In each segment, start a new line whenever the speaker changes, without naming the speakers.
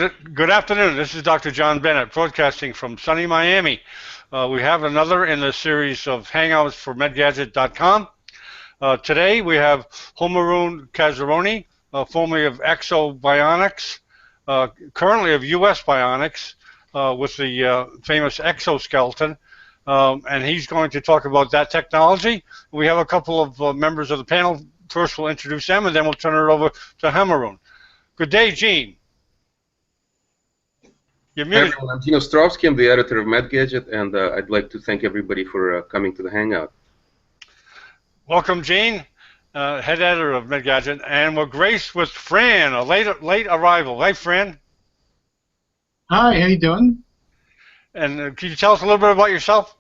Good afternoon. This is Dr. John Bennett, broadcasting from sunny Miami. We have another in the series of Hangouts for MedGadget.com. Today we have Homaroon Kazaroni, formerly of Bionics, currently of US Bionics, with the famous Exoskeleton, and he's going to talk about that technology. We have a couple of members of the panel. First, we'll introduce them, and then we'll turn it over to Homaroon. Good day, Gene. You're
Hi
muted.
everyone, I'm Gene Ostrowski. I'm the editor of MedGadget, and I'd like to thank everybody for coming to the Hangout.
Welcome, Gene, head editor of MedGadget, and we're graced with Fran, a late arrival. Hey, Fran.
Hi, how you doing?
And can you tell us a little bit about yourself?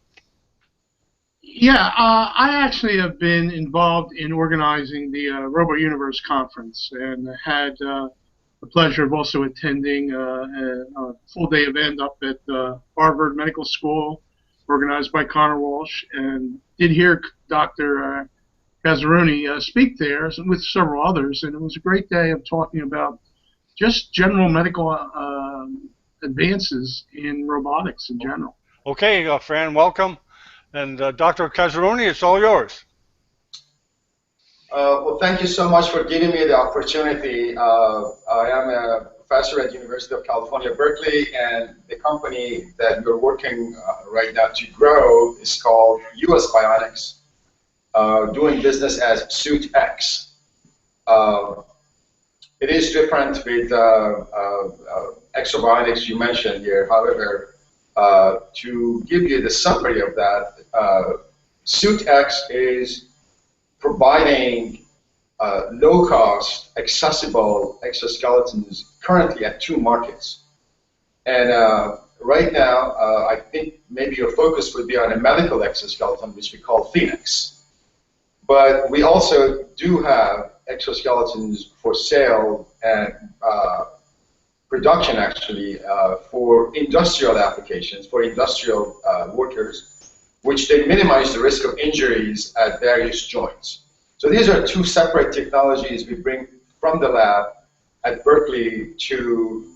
Yeah, I actually have been involved in organizing the Robo Universe conference, and had the pleasure of also attending a full-day event up at Harvard Medical School, organized by Connor Walsh, and did hear Dr. Kazaroni speak there with several others, and it was a great day of talking about just general medical advances in robotics in general.
Okay, Fran, welcome. And Dr. Kazaroni, it's all yours.
Well, thank you so much for giving me the opportunity. I am a professor at University of California, Berkeley, and the company that we're working right now to grow is called US Bionics, doing business as Suit X. It is different with Exobionics you mentioned here. However, to give you the summary of that, Suit X is providing low-cost, accessible exoskeletons currently at 2 markets. And right now, I think maybe your focus would be on a medical exoskeleton, which we call Phoenix. But we also do have exoskeletons for sale and production, actually, for industrial applications, for industrial workers, which they minimize the risk of injuries at various joints. So these are 2 separate technologies we bring from the lab at Berkeley to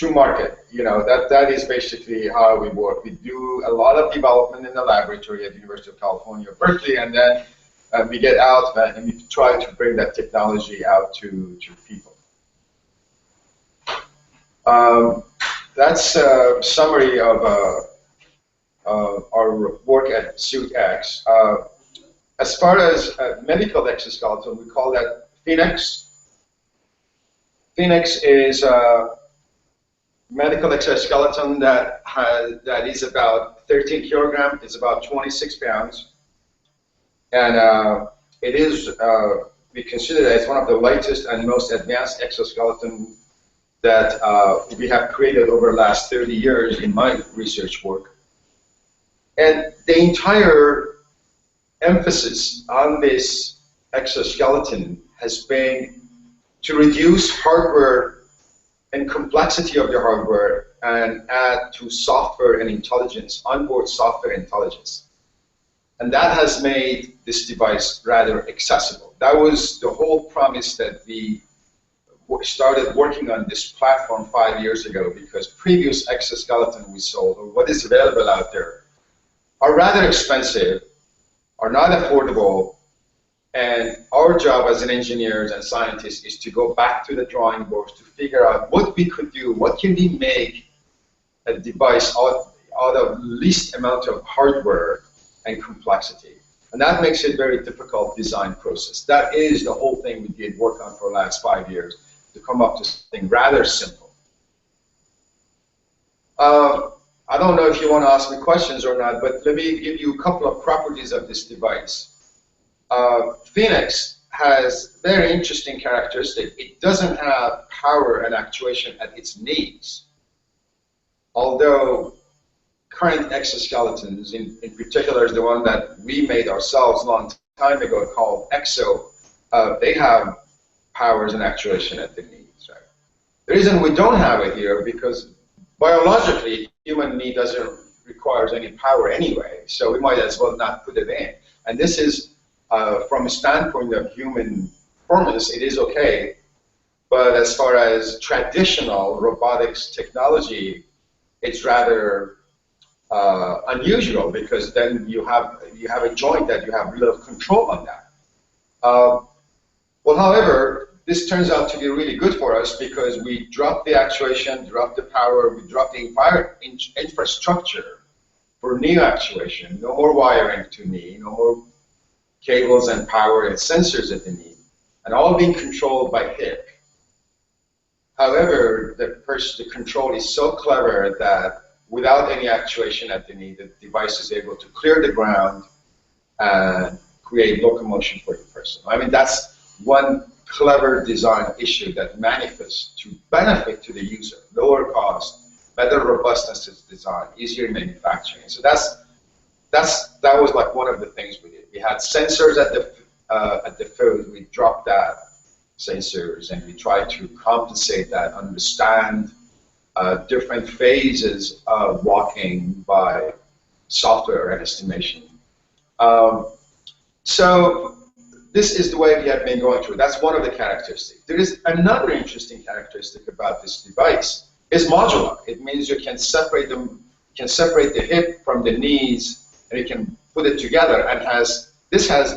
market. You know, that is basically how we work. We do a lot of development in the laboratory at the University of California, Berkeley, and then we get out and we try to bring that technology out to people. That's a summary of our work at Suit X. As far as medical exoskeleton, we call that Phoenix. Phoenix is a medical exoskeleton that is about 13 kilograms. It's about 26 pounds, and it is we consider it as one of the lightest and most advanced exoskeleton that we have created over the last 30 years in my research work. And the entire emphasis on this exoskeleton has been to reduce hardware and complexity of the hardware and add to software and intelligence, onboard software intelligence. And that has made this device rather accessible. That was the whole promise that we started working on this platform 5 years ago, because previous exoskeleton we sold, or what is available out there, are rather expensive, are not affordable, and our job as an engineers and scientists is to go back to the drawing boards to figure out what we could do, what can we make a device out of least amount of hardware and complexity. And that makes it a very difficult design process. That is the whole thing we did work on for the last 5 years, to come up to something rather simple. I don't know if you want to ask me questions or not, but let me give you a couple of properties of this device. Phoenix has very interesting characteristics. It doesn't have power and actuation at its knees, although current exoskeletons, in particular the one that we made ourselves a long time ago called Exo, they have powers and actuation at the knees. Right? The reason we don't have it here, because biologically, human knee doesn't require any power anyway, so we might as well not put it in. And this is, from a standpoint of human performance, it is okay. But as far as traditional robotics technology, it's rather unusual, because then you have a joint that you have little control on that. Well, however, this turns out to be really good for us, because we drop the actuation, drop the power, we drop the entire infrastructure for knee actuation. No more wiring to knee, no more cables and power and sensors at the knee, and all being controlled by hip. However, the control is so clever that without any actuation at the knee, the device is able to clear the ground and create locomotion for the person. I mean, that's one clever design issue that manifests to benefit to the user: lower cost, better robustness of design, easier manufacturing. So that was like one of the things we did. We had sensors at the foot. We dropped that sensors, and we tried to compensate that, understand different phases of walking by software and estimation. So this is the way we have been going through. That's one of the characteristics. There is another interesting characteristic about this device. It's modular. It means you can separate them, can separate the hip from the knees, and you can put it together. And this has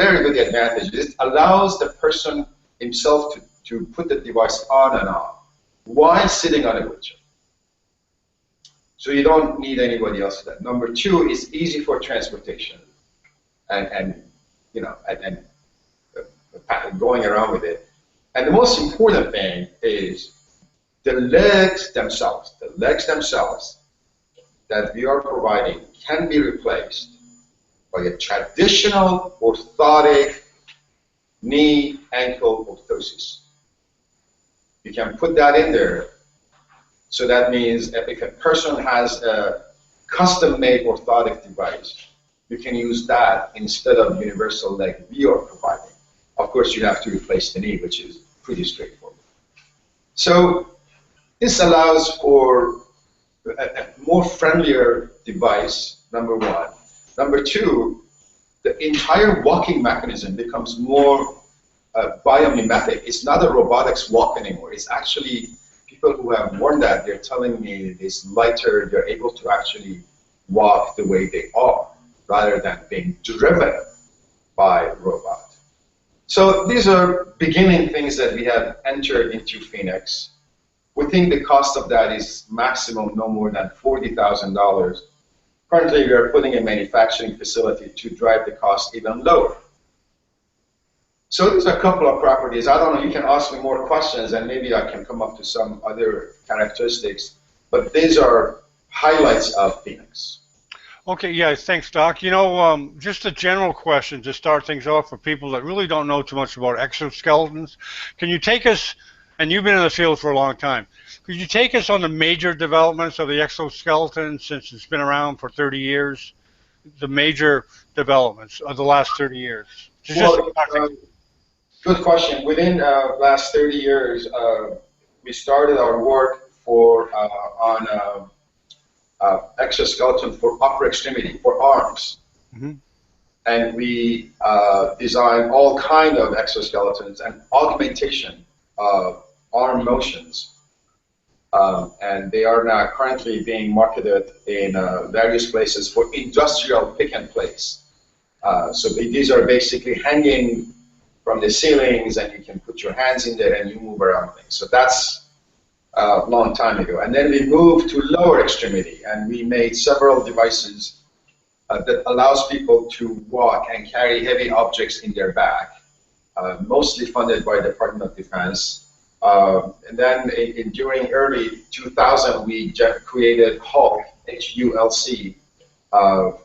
very good advantages. It allows the person himself to put the device on and off while sitting on a wheelchair. So you don't need anybody else for that. Number two, it's easy for transportation, and going around with it. And the most important thing is the legs themselves. The legs themselves that we are providing can be replaced by a traditional orthotic knee ankle orthosis. You can put that in there. So that means if a person has a custom-made orthotic device, you can use that instead of universal leg we are providing. Of course, you have to replace the knee, which is pretty straightforward. So this allows for a more friendlier device, number one. Number two, the entire walking mechanism becomes more biomimetic. It's not a robotics walk anymore. It's actually, people who have worn that, they're telling me it's lighter, they're able to actually walk the way they are, rather than being driven by a robot. So these are beginning things that we have entered into Phoenix. We think the cost of that is maximum no more than $40,000. Currently, we are putting a manufacturing facility to drive the cost even lower. So there's a couple of properties. I don't know, you can ask me more questions, and maybe I can come up to some other characteristics, but these are highlights of Phoenix.
Okay, yeah, thanks, Doc. You know, just a general question to start things off for people that really don't know too much about exoskeletons. Can you take us, and you've been in the field for a long time, could you take us on the major developments of the exoskeleton since it's been around for 30 years, the major developments of the last 30 years?
Well, good question. Within last 30 years, we started our work on exoskeleton for upper extremity, for arms. Mm-hmm. And we designed all kinds of exoskeletons and augmentation of arm motions. And they are now currently being marketed in various places for industrial pick and place. So these are basically hanging from the ceilings, and you can put your hands in there and you move around things. So that's a long time ago. And then we moved to lower extremity, and we made several devices that allows people to walk and carry heavy objects in their back, mostly funded by the Department of Defense. And then during early 2000, we created HULC, H-U-L-C,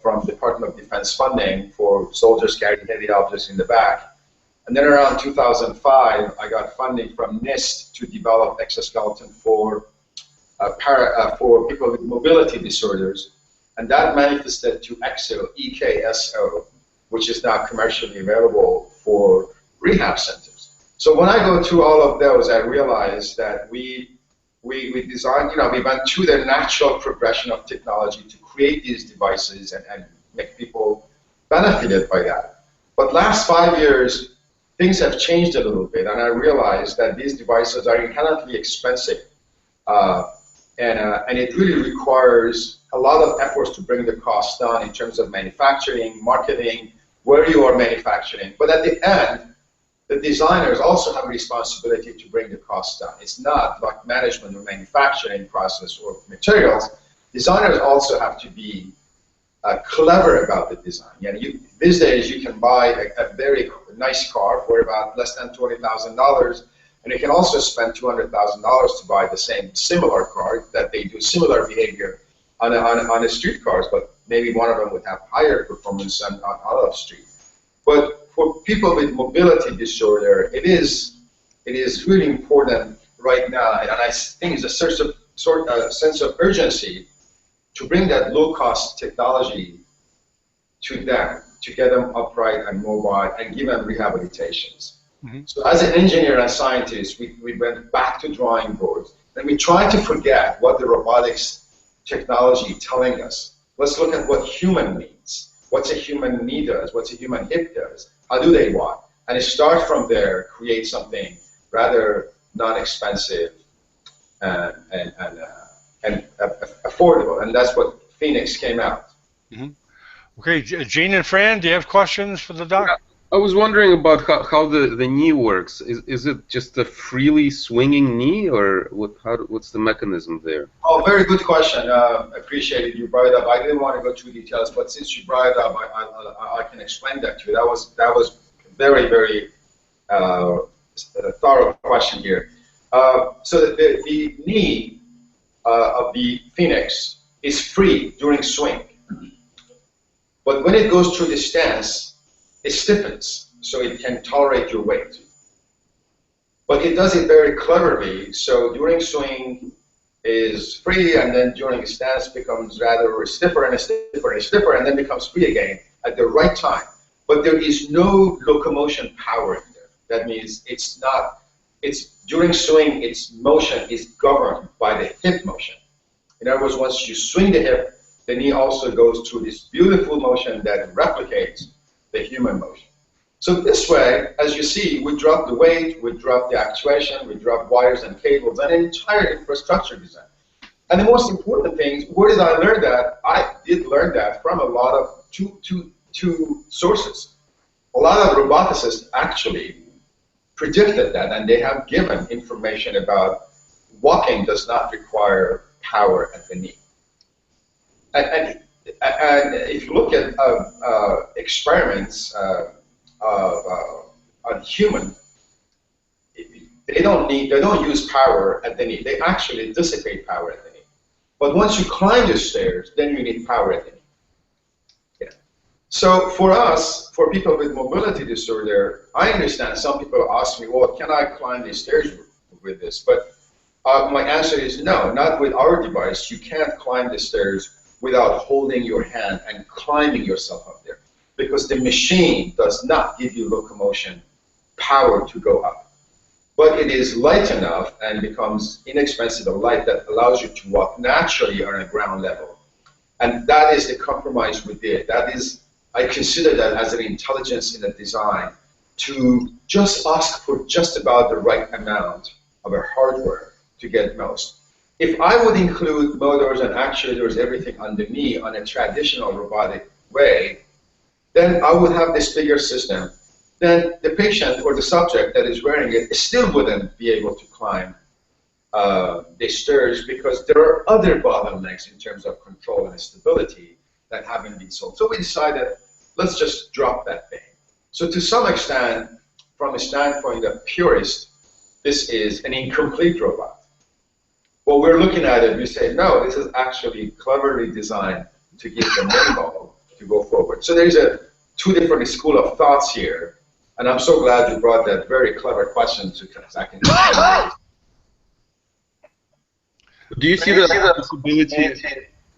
from Department of Defense funding for soldiers carrying heavy objects in the back. And then around 2005, I got funding from NIST to develop exoskeleton for people with mobility disorders. And that manifested to EXO, EKSO, which is now commercially available for rehab centers. So when I go through all of those, I realize that we designed, we went through the natural progression of technology to create these devices and make people benefited by that. But last 5 years, things have changed a little bit, and I realized that these devices are inherently expensive, and it really requires a lot of efforts to bring the cost down in terms of manufacturing, marketing, where you are manufacturing. But at the end, the designers also have a responsibility to bring the cost down. It's not like management or manufacturing process or materials. Designers also have to be clever about the design. These days, you can buy a very nice car for about less than $20,000, and you can also spend $200,000 to buy the same similar car that they do similar behavior on a street cars, but maybe one of them would have higher performance on out of street. But for people with mobility disorder, it is really important right now, and I think it's a sense of urgency to bring that low-cost technology to them, to get them upright and mobile and give them rehabilitations. Mm-hmm. So as an engineer and scientist, we went back to drawing boards, and we tried to forget what the robotics technology is telling us. Let's look at what human needs. What's a human knee does, what's a human hip does, how do they walk? And start from there, create something rather non-expensive and affordable, and that's what Phoenix came out.
Mm-hmm. Okay, Gene and Fran, do you have questions for the doc?
I was wondering about how the knee works. Is it just a freely swinging knee, or what's the mechanism there?
Oh, very good question. Appreciate it. You brought it up. I didn't want to go through details, but since you brought it up, I can explain that to you. That was very, very thorough question here. So the knee of the Phoenix is free during swing, but when it goes through the stance, it stiffens, so it can tolerate your weight. But it does it very cleverly, so during swing is free, and then during stance becomes rather stiffer and stiffer and stiffer, and then becomes free again at the right time. But there is no locomotion power in there. That means during swing, its motion is governed by the hip motion. In other words, once you swing the hip, the knee also goes through this beautiful motion that replicates the human motion. So this way, as you see, we drop the weight, we drop the actuation, we drop wires and cables, and an entire infrastructure design. And the most important thing, where did I learn that? I did learn that from a lot of two sources. A lot of roboticists actually predicted that, and they have given information about walking does not require power at the knee. And if you look at experiments on human, they don't use power at the knee. They actually dissipate power at the knee. But once you climb the stairs, then you need power at the knee. Yeah. So for us, for people with mobility disorder, I understand some people ask me, well, can I climb these stairs with this? But my answer is no, not with our device. You can't climb the stairs without holding your hand and climbing yourself up there, because the machine does not give you locomotion power to go up. But it is light enough and becomes inexpensive light that allows you to walk naturally on a ground level. And that is the compromise we did. That is, I consider that as an intelligence in the design, to just ask for just about the right amount of a hardware to get most. If I would include motors and actuators, everything on the knee on a traditional robotic way, then I would have this bigger system. Then the patient or the subject that is wearing it still wouldn't be able to climb the stairs, because there are other bottlenecks in terms of control and stability that haven't been solved. So we decided, let's just drop that thing. So to some extent, from a standpoint of purist, this is an incomplete robot. Well, we're looking at it, we say, no, this is actually cleverly designed to give the minimum to go forward. So there's two different school of thoughts here, and I'm so glad you brought that very clever question to second.
Do you see the possibility?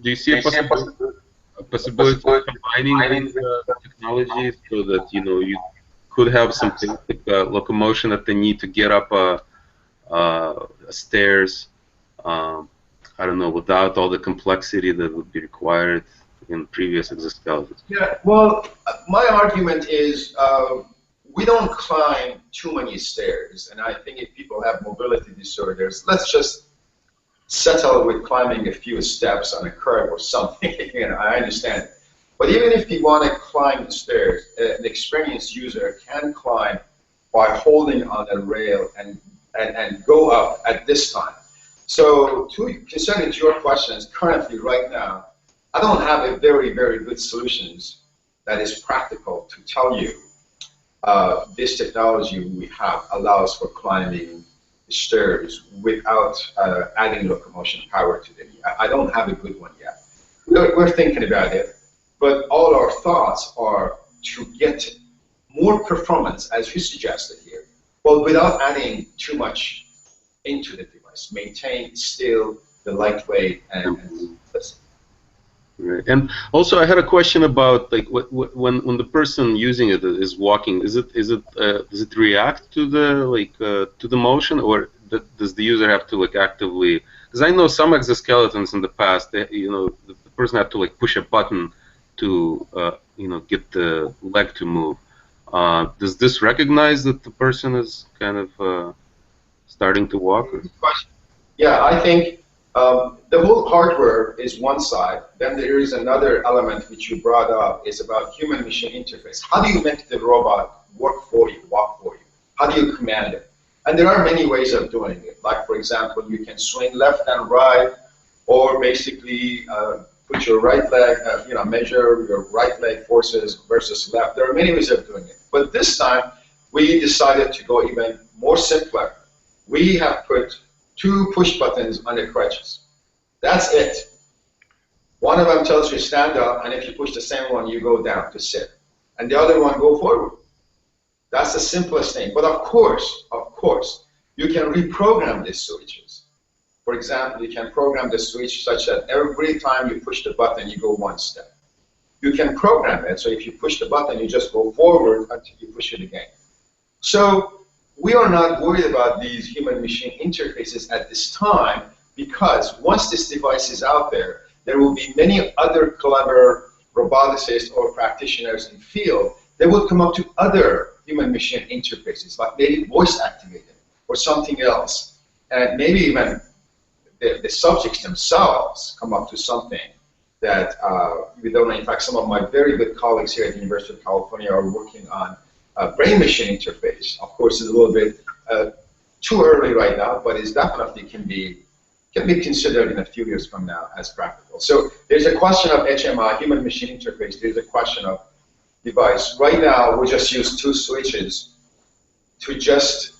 Do you see a possibility of combining these technologies so that you could have something like locomotion at the knee to get up stairs? I don't know, without all the complexity that would be required in previous exoskeletons.
Yeah, well, my argument is we don't climb too many stairs, and I think if people have mobility disorders, let's just settle with climbing a few steps on a curb or something. I understand. But even if you want to climb the stairs, an experienced user can climb by holding on a rail and go up at this time. So concerning to your questions, currently, right now, I don't have a very, very good solutions that is practical to tell you this technology we have allows for climbing stairs without adding locomotion power to them. I don't have a good one yet. We're thinking about it, but all our thoughts are to get more performance, as you suggested here, but without adding too much into the device. Maintain still the lightweight and
Right. And also, I had a question about like when the person using it is walking, does it react to the motion, or does the user have to like actively? Because I know some exoskeletons in the past, the person had to like push a button to get the leg to move. Does this recognize that the person is kind of starting to walk?
Yeah, I think the whole hardware is one side. Then there is another element which you brought up, is about human-machine interface. How do you make the robot work for you, walk for you? How do you command it? And there are many ways of doing it. Like, for example, you can swing left and right, or basically put your right leg, measure your right leg forces versus left. There are many ways of doing it. But this time, we decided to go even more simpler. We have put 2 push buttons on the crutches. That's it. One of them tells you stand up, and if you push the same one, you go down to sit. And the other one, go forward. That's the simplest thing. But of course, you can reprogram these switches. For example, you can program the switch such that every time you push the button, you go 1 step. You can program it, so if you push the button, you just go forward until you push it again. So we are not worried about these human-machine interfaces at this time, because once this device is out there, there will be many other clever roboticists or practitioners in the field that will come up to other human-machine interfaces, like maybe voice-activated or something else, and maybe even the subjects themselves come up to something that we don't know. In fact, some of my very good colleagues here at the University of California are working on brain-machine interface. Of course, it's a little bit too early right now, but it definitely can be considered in a few years from now as practical. So there's a question of HMI, human-machine interface. There's a question of device. Right now, we just use 2 switches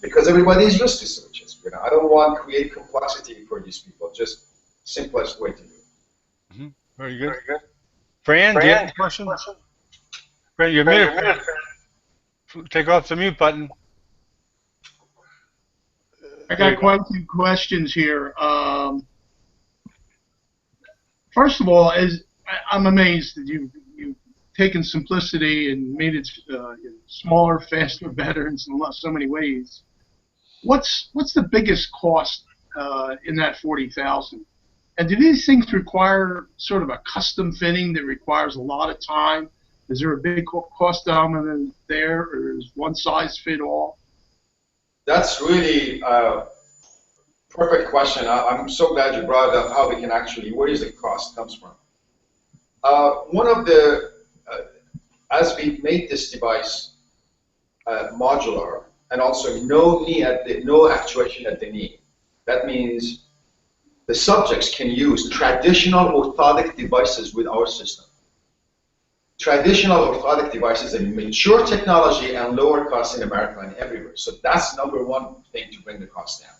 because everybody is used to switches. I don't want to create complexity for these people. Just simplest way to do it.
Mm-hmm. Very good. Fran, do you have a question? Fran, you're muted. Take off the mute button.
I got quite a few questions here. First of all, I'm amazed that you've taken simplicity and made it smaller, faster, better in so many ways. What's the biggest cost in that 40,000? And do these things require sort of a custom fitting that requires a lot of time? Is there a big cost element there, or is one size fit all?
That's really a perfect question. I'm so glad you brought up how we can actually, where is the cost comes from. One of the, as we made this device modular, and also no actuation at the knee. That means the subjects can use traditional orthotic devices with our system. Traditional orthotic devices are mature technology and lower cost in America and everywhere. So that's number one thing to bring the cost down.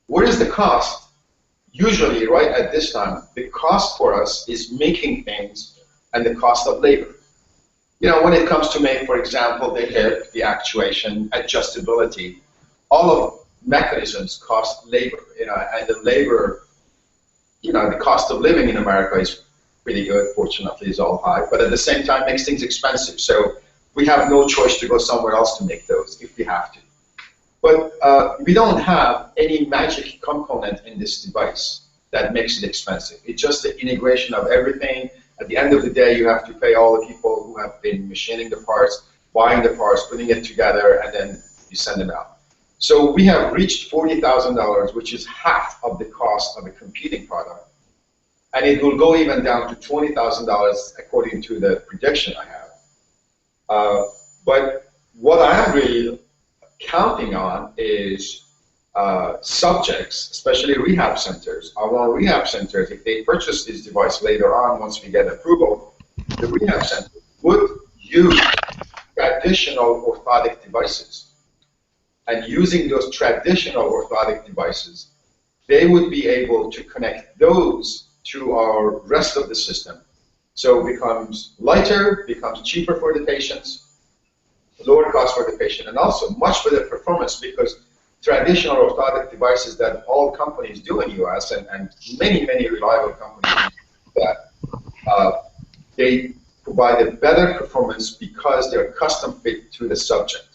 What is the cost? Usually, right at this time, the cost for us is making things and the cost of labor. When it comes to make, for example, the hip, the actuation, adjustability, all of mechanisms cost labor. And the labor, the cost of living in America is pretty good. Fortunately, it's all high, but at the same time, makes things expensive. So we have no choice to go somewhere else to make those if we have to. But we don't have any magic component in this device that makes it expensive. It's just the integration of everything. At the end of the day, you have to pay all the people who have been machining the parts. buying the parts, putting it together, and then you send them out. So we have reached $40,000, which is half of the cost of a competing product. And it will go even down to $20,000 according to the prediction I have. But what I am really counting on is subjects, especially rehab centers. Our rehab centers, if they purchase this device later on, once we get approval, the rehab center would use traditional orthotic devices. And using those traditional orthotic devices, they would be able to connect those to our rest of the system. So it becomes lighter, becomes cheaper for the patients, lower cost for the patient, and also much better performance, because traditional orthotic devices that all companies do in US and many, many reliable companies do that, they provide a better performance because they're custom fit to the subject.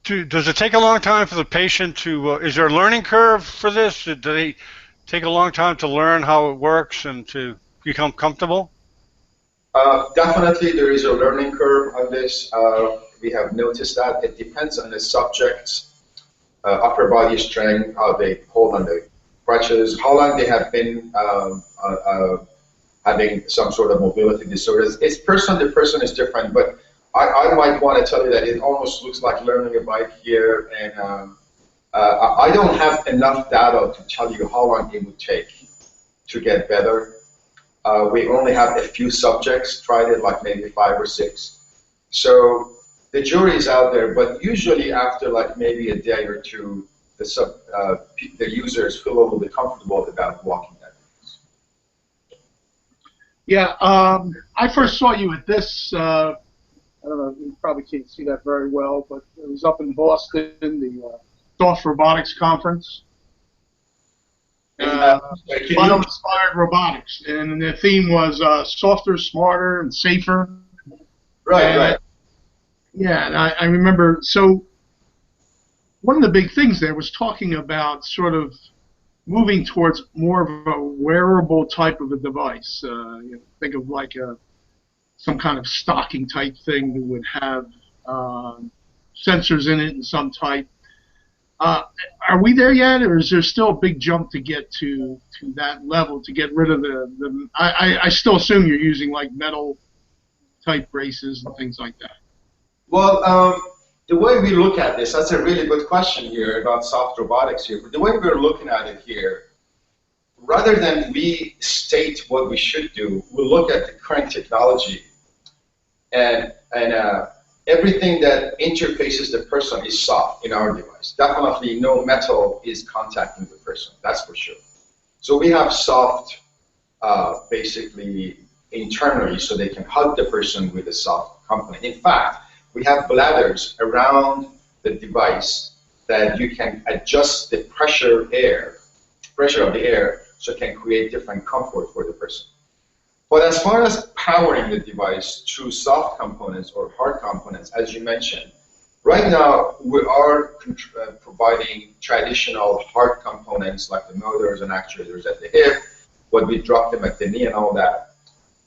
Does it take a long time for the patient to, is there a learning curve for this? Do they take a long time to learn how it works and to become comfortable?
Definitely there is a learning curve on this. We have noticed that. It depends on the subject's upper body strength, how they hold on the crutches, how long they have been having some sort of mobility disorders. It's person to person is different, but I might want to tell you that it almost looks like learning a bike here, and I don't have enough data to tell you how long it would take to get better. We only have a few subjects tried it, like maybe 5 or 6. So the jury is out there, but usually after like maybe a day or two, the users feel a little bit comfortable about walking that.
Yeah, I first saw you at this. I don't know, you probably can't see that very well, but it was up in Boston, the Soft Robotics Conference. Bio-inspired robotics, and the theme was softer, smarter, and safer.
Right, right.
Yeah, and I remember, so one of the big things there was talking about sort of moving towards more of a wearable type of a device. Think of like some kind of stocking type thing that would have sensors in it in some type. Are we there yet, or is there still a big jump to get to that level, to get rid of the I still assume you're using like metal type braces and things like that.
Well, the way we look at this, that's a really good question here about soft robotics here. But the way we're looking at it here, rather than we state what we should do, we'll look at the current technology, and everything that interfaces the person is soft in our device. Definitely no metal is contacting the person, that's for sure. So we have soft, basically, internally, so they can hug the person with a soft component. In fact, we have bladders around the device that you can adjust the pressure of the air, so it can create different comfort for the person. But as far as powering the device through soft components or hard components, as you mentioned, right now we are providing traditional hard components like the motors and actuators at the hip, but we drop them at the knee and all that.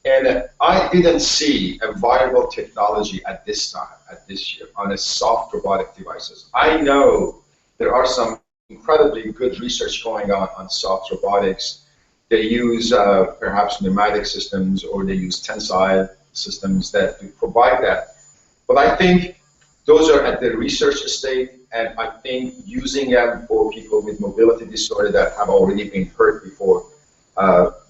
And I didn't see a viable technology at this time, at this year, on a soft robotic devices. I know there are some incredibly good research going on soft robotics. They use perhaps pneumatic systems, or they use tensile systems that provide that. But I think those are at the research state, and I think using them for people with mobility disorder that have already been hurt before,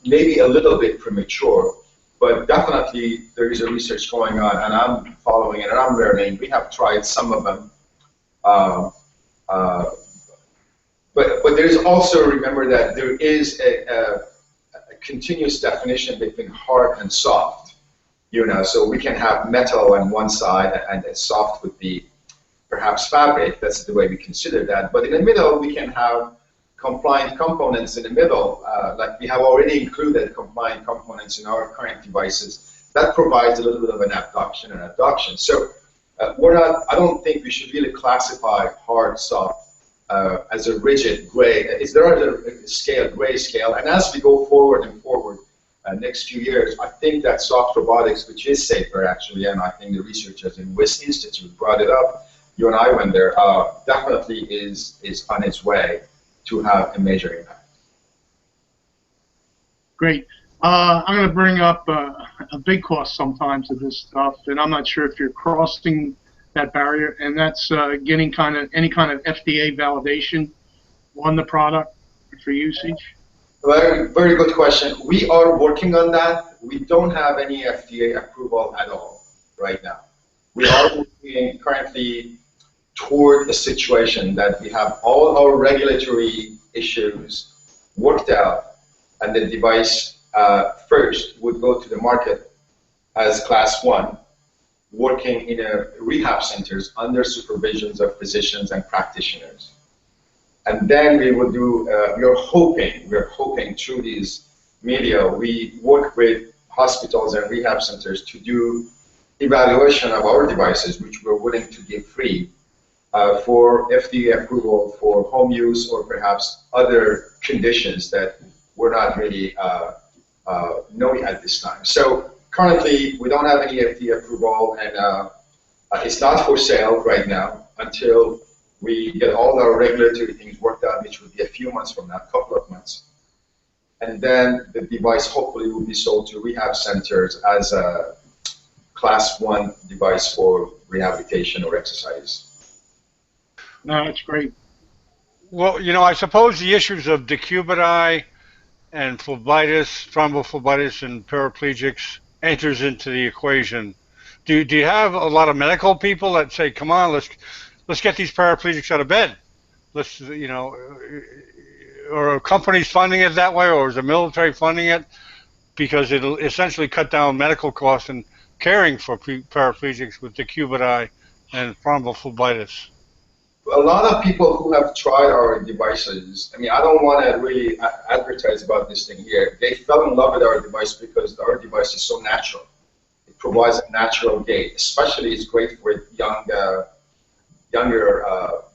maybe a little bit premature. But definitely there is a research going on, and I'm following it, and I'm learning. We have tried some of them. But there's also, remember that there is a continuous definition between hard and soft. So we can have metal on one side, and soft would be perhaps fabric. That's the way we consider that. But in the middle, we can have compliant components in the middle, like we have already included compliant components in our current devices. That provides a little bit of an abduction and adduction. So I don't think we should really classify hard, soft as a rigid gray. Is there a scale, gray scale? And as we go forward and forward, next few years, I think that soft robotics, which is safer actually, and I think the researchers in WIS Institute brought it up, you and I went there, definitely is on its way to have a major impact.
Great. I'm going to bring up a big cost sometimes of this stuff, and I'm not sure if you're crossing that barrier, and that's getting any kind of FDA validation on the product for usage.
Very, very good question. We are working on that. We don't have any FDA approval at all right now. We are working currently toward a situation that we have all our regulatory issues worked out, and the device first would go to the market as Class 1, working in rehab centers under supervisions of physicians and practitioners. And then we will do, we're hoping through these media, we work with hospitals and rehab centers to do evaluation of our devices, which we're willing to give free for FDA approval for home use or perhaps other conditions that we're not really knowing at this time. So currently, we don't have any FDA approval, and it's not for sale right now until we get all our regulatory things worked out, which will be a few months from now, a couple of months. And then the device hopefully will be sold to rehab centers as a Class 1 device for rehabilitation or exercise.
No, that's great.
Well, you know, I suppose the issues of decubiti and phlebitis, thrombophlebitis, and paraplegics enters into the equation. Do you have a lot of medical people that say, "Come on, let's get these paraplegics out of bed"? Let's, you know, or are companies funding it that way, or is the military funding it because it'll essentially cut down medical costs and caring for paraplegics with decubiti and thrombophlebitis?
A lot of people who have tried our devices, I mean, I don't want to really advertise about this thing here. They fell in love with our device because our device is so natural. It provides a natural gait. Especially, it's great for younger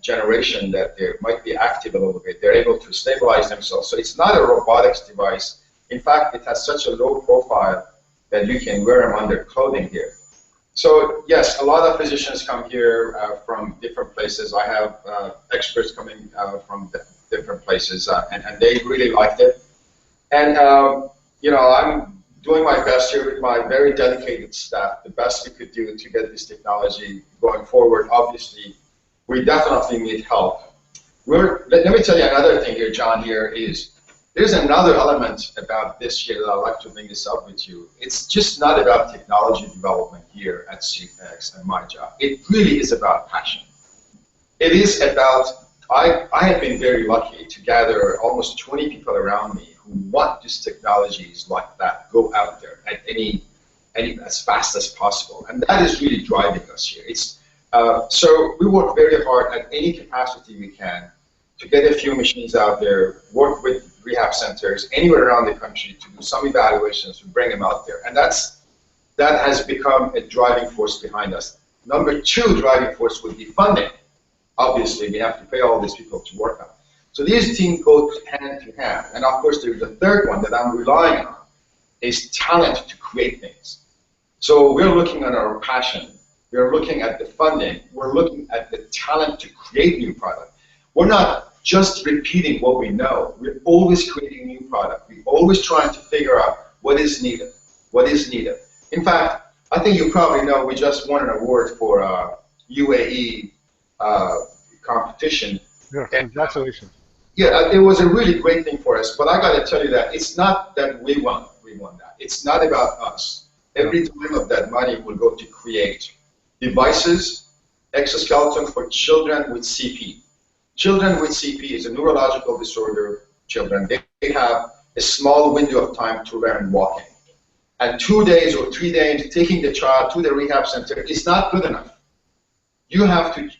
generation that they might be active a little bit. They're able to stabilize themselves. So it's not a robotics device. In fact, it has such a low profile that you can wear them under clothing here. So yes, a lot of physicians come here from different places. I have experts coming from different places, and they really liked it. And you know, I'm doing my best here with my very dedicated staff, the best we could do to get this technology going forward. Obviously, we definitely need help. Let me tell you another thing here, John. Here is there's another element about this year that I'd like to bring this up with you. It's just not about technology development here at CFX and my job. It really is about passion. It is about, I have been very lucky to gather almost 20 people around me who want these technologies like that go out there at any as fast as possible. And that is really driving us here. It's, so we work very hard at any capacity we can to get a few machines out there, work with rehab centers anywhere around the country to do some evaluations, to bring them out there. And that has become a driving force behind us. Number two driving force would be funding. Obviously, we have to pay all these people to work on. So these things go hand in hand. And of course, there's a third one that I'm relying on, is talent to create things. So we're looking at our passion. We're looking at the funding. We're looking at the talent to create new product. We're not just repeating what we know. We're always creating new product. We're always trying to figure out what is needed. What is needed. In fact, I think you probably know we just won an award for UAE competition.
Yeah, congratulations.
Yeah, it was a really great thing for us. But I got to tell you that it's not that we won that. It's not about us. Every dime of that money will go to create devices, exoskeleton for children with CP. Children with CP is a neurological disorder. Children, they have a small window of time to learn walking. And 2 days or 3 days taking the child to the rehab center is not good enough. You have to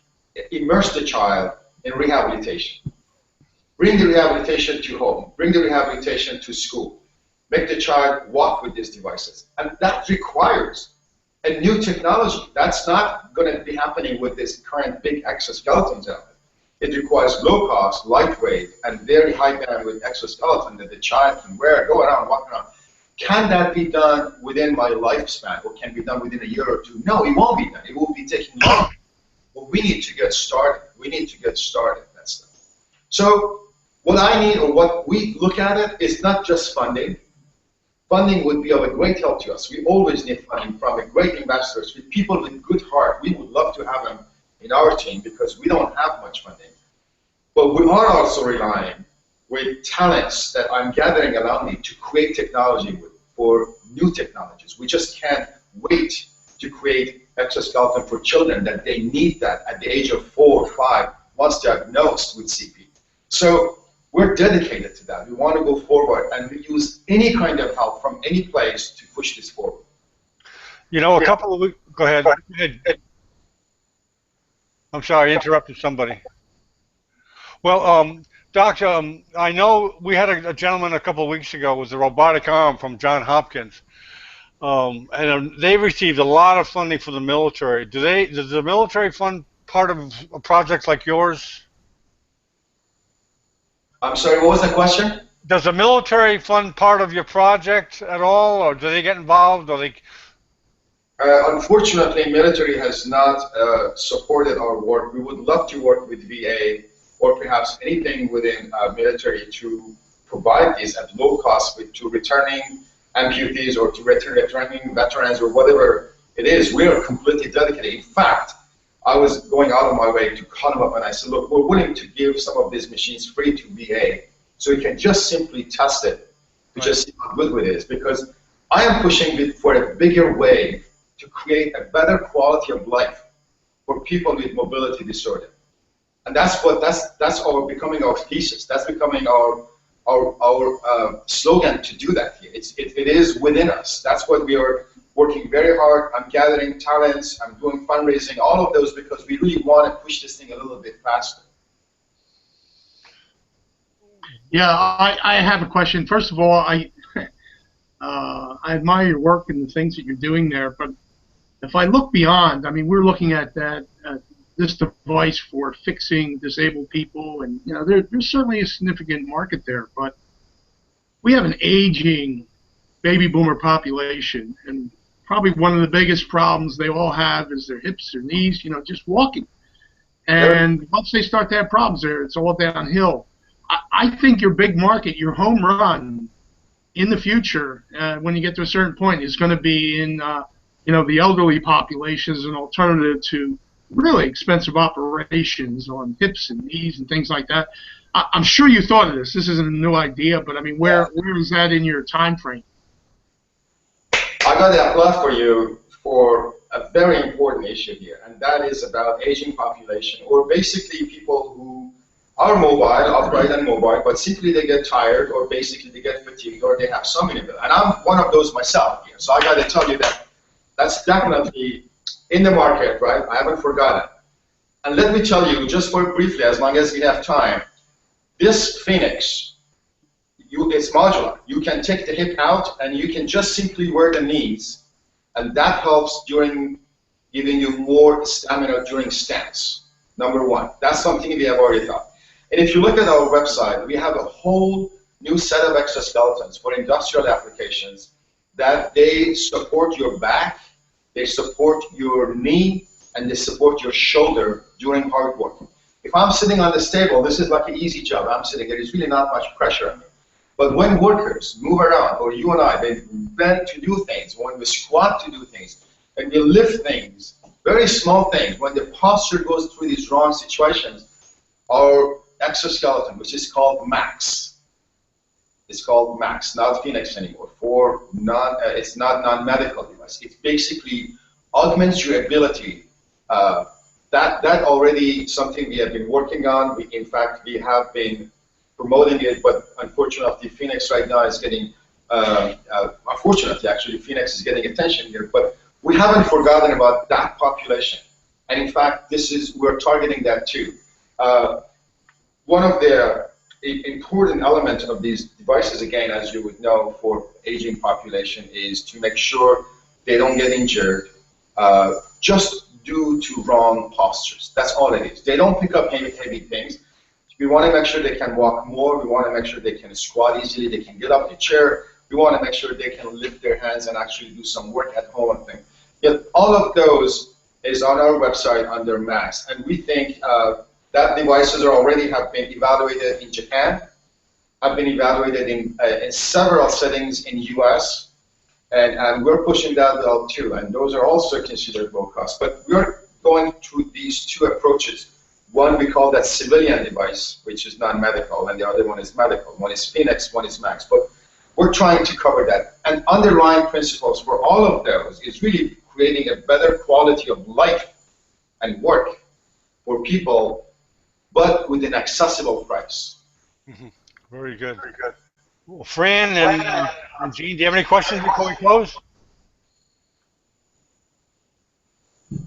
immerse the child in rehabilitation. Bring the rehabilitation to home. Bring the rehabilitation to school. Make the child walk with these devices. And that requires a new technology. That's not going to be happening with this current big exoskeletons out there. It requires low cost, lightweight, and very high bandwidth exoskeleton that the child can wear, go around, walk around. Can that be done within my lifespan, or can be done within a year or two? No, it won't be done. It will be taking long. But we need to get started. We need to get started. That's stuff. So what I need, or what we look at it, is not just funding. Funding would be of a great help to us. We always need funding from a great investors, with people with good heart. We would love to have them in our team because we don't have much funding. But we are also relying with talents that I'm gathering around me to create technology for new technologies. We just can't wait to create exoskeleton for children, that they need that at the age of 4 or 5 once diagnosed with CP. So we're dedicated to that. We want to go forward, and we use any kind of help from any place to push this forward.
You know, a couple of weeks. Go ahead. I'm sorry, I interrupted somebody. Well, Doc, I know we had a gentleman a couple of weeks ago with a robotic arm from Johns Hopkins, and they received a lot of funding from the military. Does the military fund part of a project like yours?
I'm sorry, what was the question?
Does the military fund part of your project at all, or do they get involved, or they?
Unfortunately, military has not supported our work. We would love to work with VA or perhaps anything within military to provide these at low cost to returning amputees or to returning veterans or whatever it is. We are completely dedicated. In fact, I was going out of my way to call them up and I said, look, we're willing to give some of these machines free to VA so you can just simply test it to just see how good it is, because I am pushing for a bigger wave to create a better quality of life for people with mobility disorder. And that's becoming our thesis. That's becoming our slogan to do that here. It is within us. That's what we are working very hard. I'm gathering talents. I'm doing fundraising, all of those, because we really want to push this thing a little bit faster.
Yeah, I have a question. First of all, I admire your work and the things that you're doing there. But if I look beyond, I mean, we're looking at that. This device for fixing disabled people, and you know, there's certainly a significant market there, but we have an aging baby boomer population, and probably one of the biggest problems they all have is their hips, their knees, you know, just walking. And once they start to have problems there, it's all downhill. I think your big market, your home run in the future, when you get to a certain point, is going to be in you know, the elderly population as an alternative to really expensive operations on hips and knees and things like that. I'm sure you thought of this. This isn't a new idea, but I mean, where is that in your time frame?
I got the applause for you for a very important issue here, and that is about aging population, or basically people who are mobile, upright and mobile, but simply they get tired, or basically they get fatigued, or they have some inability. And I'm one of those myself here, so I got to tell you that that's definitely in the market, right? I haven't forgotten. And let me tell you, just for briefly, as long as we have time, this Phoenix, it's modular. You can take the hip out, and you can just simply wear the knees, and that helps during giving you more stamina during stance. Number one, that's something we have already thought. And if you look at our website, we have a whole new set of exoskeletons for industrial applications that they support your back, they support your knee, and they support your shoulder during hard work. If I'm sitting on this table, this is like an easy job. I'm sitting there, there's really not much pressure on me. But when workers move around, or you and I, they bend to do things, when we squat to do things, and we lift things, very small things, when the posture goes through these wrong situations, our exoskeleton, which is called MAX, it's called MAX, not Phoenix anymore, it's not non-medical device. It basically augments your ability. That already something we have been working on. In fact, we have been promoting it, but unfortunately, Phoenix right now is getting, unfortunately, actually, Phoenix is getting attention here, but we haven't forgotten about that population. And in fact, we're targeting that too. One of the important elements of these devices, again, as you would know, for aging population, is to make sure they don't get injured just due to wrong postures. That's all it is. They don't pick up heavy things. We want to make sure they can walk more. We want to make sure they can squat easily. They can get up the chair. We want to make sure they can lift their hands and actually do some work at home and things. Yet all of those is on our website under Max, and we think that devices are already have been evaluated in Japan, have been evaluated in several settings in US, and we're pushing that out too, and those are also considered low cost. But we're going through these two approaches. One we call that civilian device, which is non-medical, and the other one is medical. One is Phoenix, one is Max. But we're trying to cover that. And underlying principles for all of those is really creating a better quality of life and work for people, but with an accessible price.
Mm-hmm. Very good. Very good. Well, Fran and Gene, do you have any questions before we close?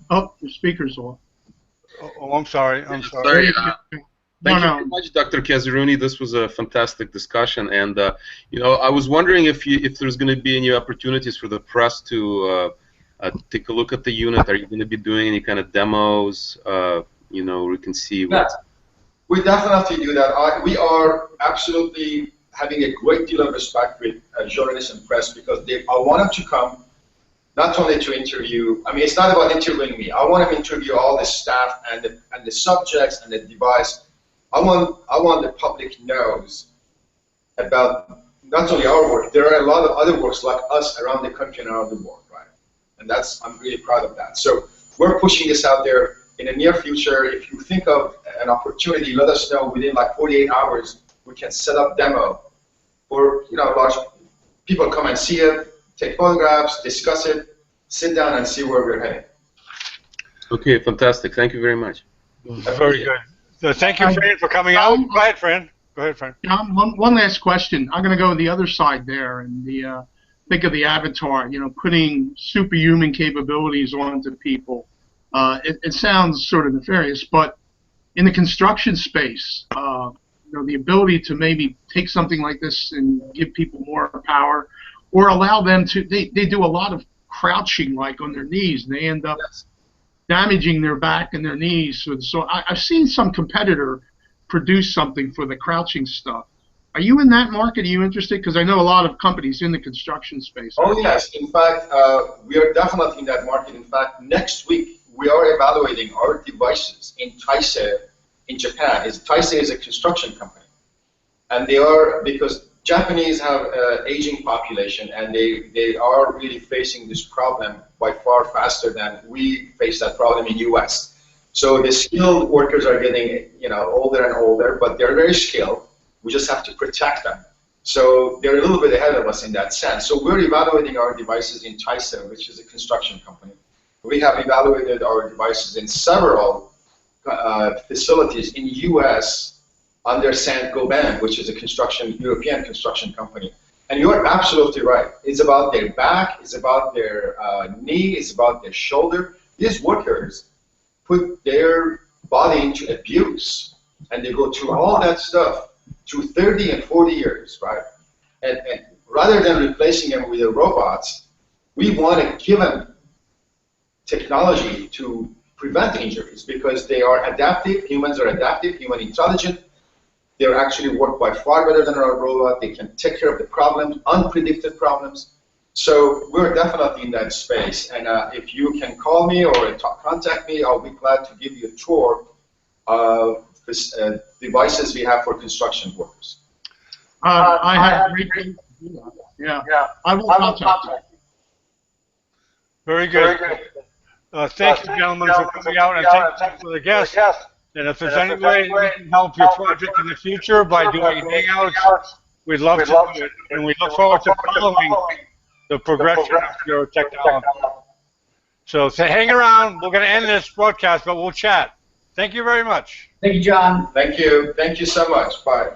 Oh, the speaker's off.
Oh, I'm sorry. I'm sorry.
Sorry. Thank you very much, Dr. Kaziruni. This was a fantastic discussion, and you know, I was wondering if there's going to be any opportunities for the press to take a look at the unit. Are you going to be doing any kind of demos? You know, we can see what.
We definitely do that. We are absolutely having a great deal of respect with journalists and press because I want them to come not only to interview. I mean, it's not about interviewing me. I want to interview all the staff and the subjects and the device. I want the public knows about not only our work. There are a lot of other works like us around the country and around the world, right? And I'm really proud of that. So we're pushing this out there. In the near future, if you think of an opportunity, let us know within like 48 hours. We can set up demo for large people come and see it, take photographs, discuss it, sit down and see where we're heading.
Okay, fantastic. Thank you very much.
Very good. So thank you, Fran, for coming out. Go ahead, Fran. Go ahead, Fran.
One last question. I'm going to go the other side there and think of the avatar. Putting superhuman capabilities onto people. It sounds sort of nefarious, but in the construction space, the ability to maybe take something like this and give people more power, or allow them to, they do a lot of crouching, like on their knees, and they end up damaging their back and their knees. So I've seen some competitor produce something for the crouching stuff. Are you in that market? Are you interested? Because I know a lot of companies in the construction space.
Oh, yes. In fact, we are definitely in that market. In fact, next week, we are evaluating our devices in Taisei in Japan. Taisei is a construction company. And they are, because Japanese have an aging population, and they are really facing this problem by far faster than we face that problem in US. So the skilled workers are getting older and older, but they're very skilled. We just have to protect them. So they're a little bit ahead of us in that sense. So we're evaluating our devices in Taisei, which is a construction company. We have evaluated our devices in several facilities in US under Saint-Gobain, which is a European construction company. And you're absolutely right. It's about their back, it's about their knee, it's about their shoulder. These workers put their body into abuse, and they go through all that stuff through 30 and 40 years, right? And rather than replacing them with the robots, we want to give them technology to prevent injuries because they are adaptive. Humans are adaptive, human intelligent. They actually work by far better than our robot. They can take care of the problems, unpredicted problems. So we're definitely in that space. And if you can call me or contact me, I'll be glad to give you a tour of devices we have for construction workers.
I have great things to do that. Yeah. I will contact you.
Very good. Thank you, gentlemen, for coming out, and thank you for the guests. And if there's any way we can help your project in the future by doing hangouts, we'd love to do it. And we look forward to following the progression of your technology. So hang around. We're going to end this broadcast, but we'll chat. Thank you very much.
Thank you, John.
Thank you. Thank you so much. Bye.